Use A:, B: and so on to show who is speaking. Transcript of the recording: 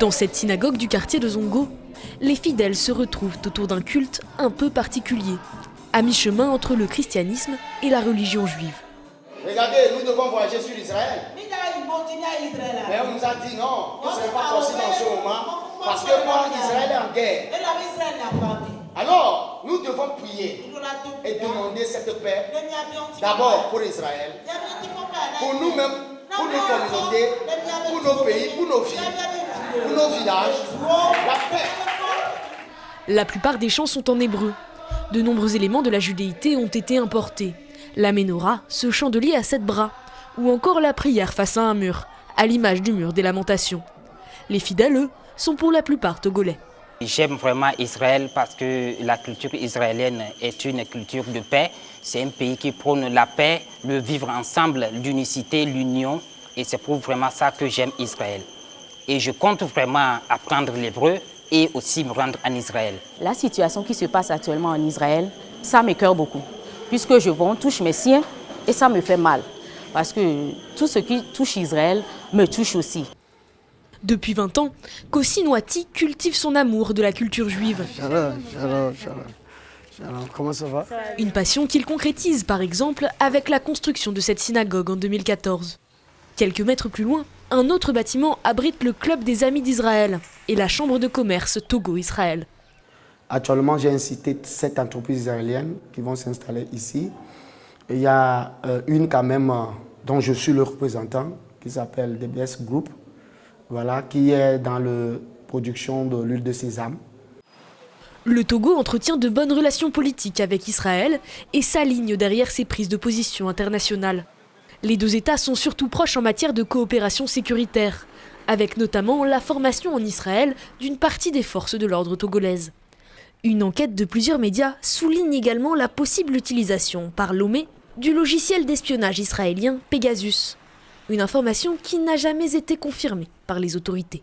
A: Dans cette synagogue du quartier de Zongo, les fidèles se retrouvent autour d'un culte un peu particulier, à mi-chemin entre le christianisme et la religion juive.
B: Regardez, nous devons voyager sur Israël. Mais on nous a dit non, ce n'est pas possible en ce moment, parce que moi, Israël est en guerre. Alors, nous devons prier et demander cette paix, d'abord pour Israël, pour nous-mêmes, pour nos communautés, pour nos pays, pour nos villes, pour nos villages, la paix.
A: La plupart des chants sont en hébreu. De nombreux éléments de la judéité ont été importés. La menorah, ce chandelier à 7 bras, ou encore la prière face à un mur, à l'image du mur des lamentations. Les fidèles, eux, sont pour la plupart togolais.
C: J'aime vraiment Israël parce que la culture israélienne est une culture de paix. C'est un pays qui prône la paix, le vivre ensemble, l'unicité, l'union. Et c'est pour vraiment ça que j'aime Israël. Et je compte vraiment apprendre l'hébreu et aussi me rendre en Israël.
D: La situation qui se passe actuellement en Israël, ça m'écoeure beaucoup. Puisque on touche mes siens et ça me fait mal. Parce que tout ce qui touche Israël me touche aussi.
A: Depuis 20 ans, Kossi Nwati cultive son amour de la culture juive.
E: Shalom. Comment ça va?
A: Une passion qu'il concrétise par exemple avec la construction de cette synagogue en 2014. Quelques mètres plus loin, un autre bâtiment abrite le club des Amis d'Israël et la chambre de commerce Togo-Israël.
E: Actuellement, j'ai incité 7 entreprises israéliennes qui vont s'installer ici. Et il y a une quand même dont je suis le représentant qui s'appelle DBS Group. Voilà, qui est dans la production de l'huile de sésame.
A: Le Togo entretient de bonnes relations politiques avec Israël et s'aligne derrière ses prises de position internationales. Les deux États sont surtout proches en matière de coopération sécuritaire, avec notamment la formation en Israël d'une partie des forces de l'ordre togolaises. Une enquête de plusieurs médias souligne également la possible utilisation par Lomé du logiciel d'espionnage israélien Pegasus. Une information qui n'a jamais été confirmée par les autorités.